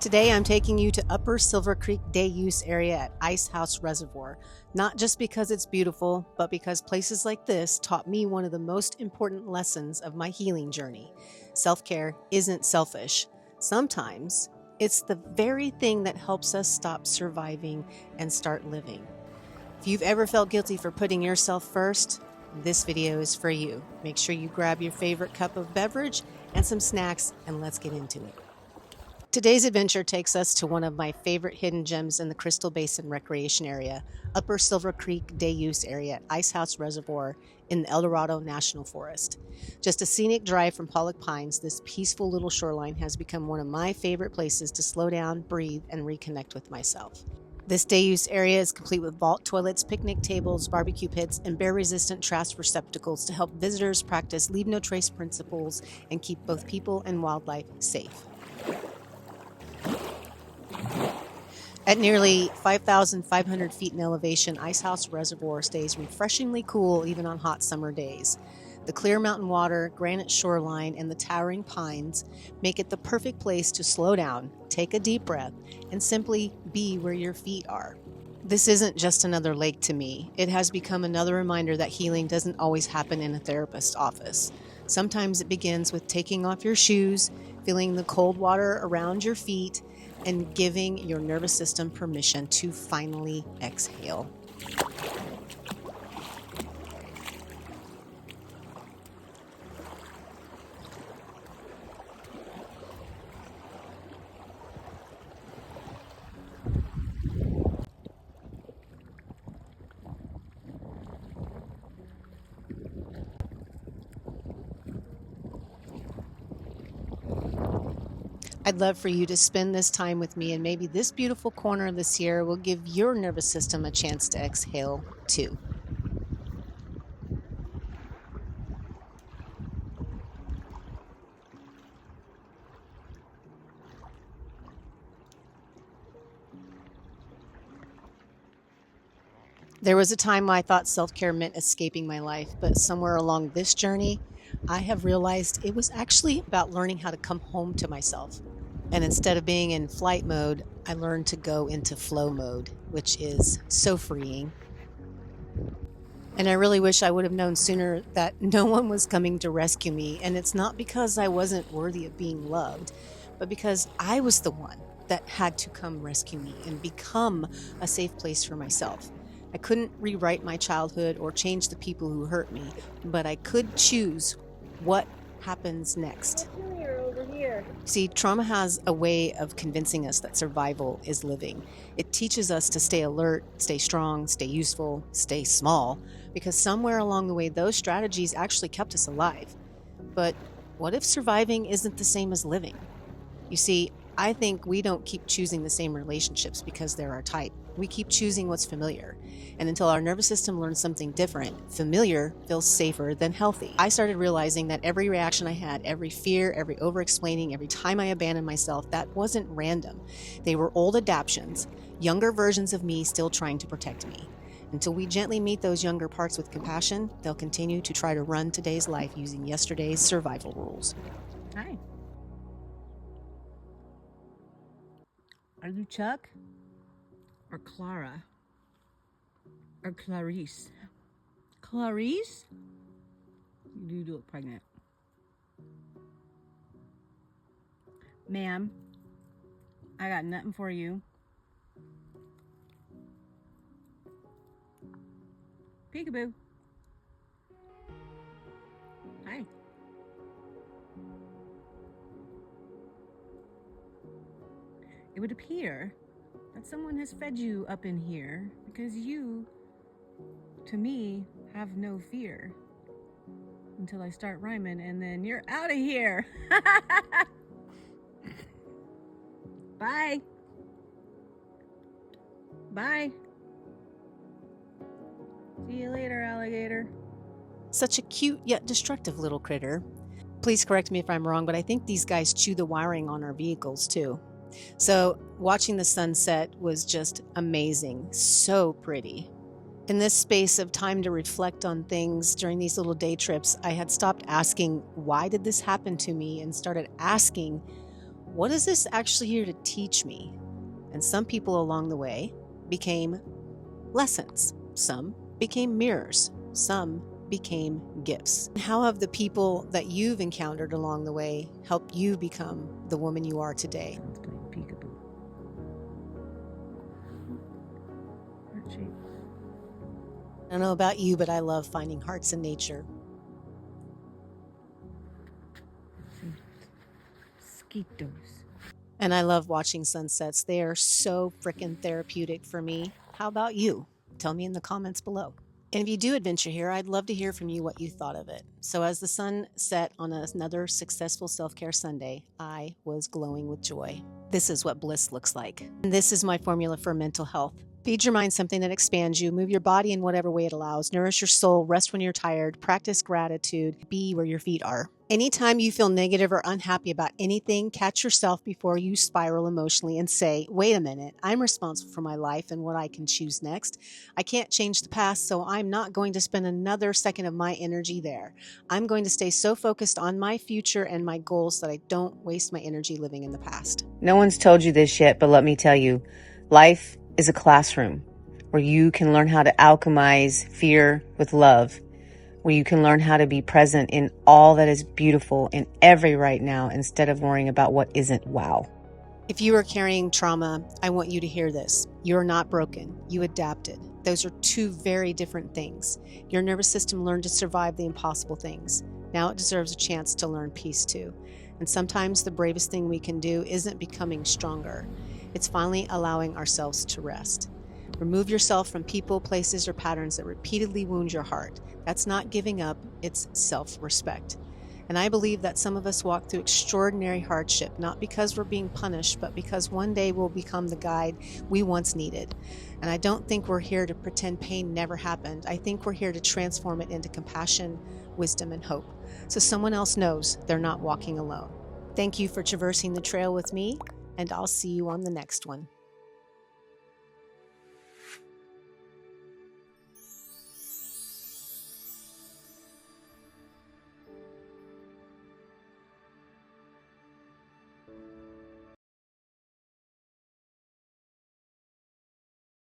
Today I'm taking you to Upper Silver Creek Day Use Area at Ice House Reservoir, not just because it's beautiful, but because places like this taught me one of the most important lessons of my healing journey. Self-care isn't selfish. Sometimes it's the very thing that helps us stop surviving and start living. If you've ever felt guilty for putting yourself first, this video is for you. Make sure you grab your favorite cup of beverage and some snacks, and let's get into it. Today's adventure takes us to one of my favorite hidden gems in the Crystal Basin recreation area, Upper Silver Creek Day Use Area at Ice House Reservoir in the Eldorado National Forest. Just a scenic drive from Pollock Pines, this peaceful little shoreline has become one of my favorite places to slow down, breathe, and reconnect with myself. This day use area is complete with vault toilets, picnic tables, barbecue pits, and bear-resistant trash receptacles to help visitors practice leave no trace principles and keep both people and wildlife safe. At nearly 5,500 feet in elevation, Ice House Reservoir stays refreshingly cool even on hot summer days. The clear mountain water, granite shoreline, and the towering pines make it the perfect place to slow down, take a deep breath, and simply be where your feet are. This isn't just another lake to me. It has become another reminder that healing doesn't always happen in a therapist's office. Sometimes it begins with taking off your shoes, feeling the cold water around your feet, and giving your nervous system permission to finally exhale. I'd love for you to spend this time with me, and maybe this beautiful corner of the Sierra will give your nervous system a chance to exhale too. There was a time I thought self-care meant escaping my life, but somewhere along this journey, I have realized it was actually about learning how to come home to myself. And instead of being in flight mode, I learned to go into flow mode, which is so freeing. And I really wish I would have known sooner that no one was coming to rescue me. And it's not because I wasn't worthy of being loved, but because I was the one that had to come rescue me and become a safe place for myself. I couldn't rewrite my childhood or change the people who hurt me, but I could choose what happens next. See, trauma has a way of convincing us that survival is living. It teaches us to stay alert, stay strong, stay useful, stay small, because somewhere along the way, those strategies actually kept us alive. But what if surviving isn't the same as living? You see, I think we don't keep choosing the same relationships because they're our type. We keep choosing what's familiar. And until our nervous system learns something different, familiar feels safer than healthy. I started realizing that every reaction I had, every fear, every over-explaining, every time I abandoned myself, that wasn't random. They were old adaptions, younger versions of me still trying to protect me. Until we gently meet those younger parts with compassion, they'll continue to try to run today's life using yesterday's survival rules. Hi. Are you Chuck? Or Clara? Or Clarice? Clarice? You do look pregnant. Ma'am, I got nothing for you. Peekaboo. Hi. It would appear that someone has fed you up in here because you, to me, have no fear until I start rhyming, and then you're out of here. Bye. Bye. See you later, alligator. Such a cute yet destructive little critter. Please correct me if I'm wrong, but I think these guys chew the wiring on our vehicles too. So watching the sunset was just amazing, so pretty. In this space of time to reflect on things during these little day trips, I had stopped asking, why did this happen to me? And started asking, what is this actually here to teach me? And some people along the way became lessons. Some became mirrors. Some became gifts. How have the people that you've encountered along the way helped you become the woman you are today? Peekaboo. Heart shape. I don't know about you, but I love finding hearts in nature. Mosquitoes. And I love watching sunsets. They are so freaking therapeutic for me. How about you? Tell me in the comments below. And if you do adventure here, I'd love to hear from you what you thought of it. So as the sun set on another successful self-care Sunday, I was glowing with joy. This is what bliss looks like. And this is my formula for mental health. Feed your mind something that expands you, move your body in whatever way it allows, nourish your soul, rest when you're tired, practice gratitude, be where your feet are. Anytime you feel negative or unhappy about anything, catch yourself before you spiral emotionally and say, wait a minute, I'm responsible for my life and what I can choose next. I can't change the past, so I'm not going to spend another second of my energy there. I'm going to stay so focused on my future and my goals that I don't waste my energy living in the past. No one's told you this yet, but let me tell you, life is a classroom where you can learn how to alchemize fear with love, where you can learn how to be present in all that is beautiful in every right now instead of worrying about what isn't wow. If you are carrying trauma, I want you to hear this. You're not broken. You adapted. Those are two very different things. Your nervous system learned to survive the impossible things. Now it deserves a chance to learn peace too. And sometimes the bravest thing we can do isn't becoming stronger. It's finally allowing ourselves to rest. Remove yourself from people, places, or patterns that repeatedly wound your heart. That's not giving up, it's self-respect. And I believe that some of us walk through extraordinary hardship, not because we're being punished, but because one day we'll become the guide we once needed. And I don't think we're here to pretend pain never happened. I think we're here to transform it into compassion, wisdom, and hope, so someone else knows they're not walking alone. Thank you for traversing the trail with me, and I'll see you on the next one.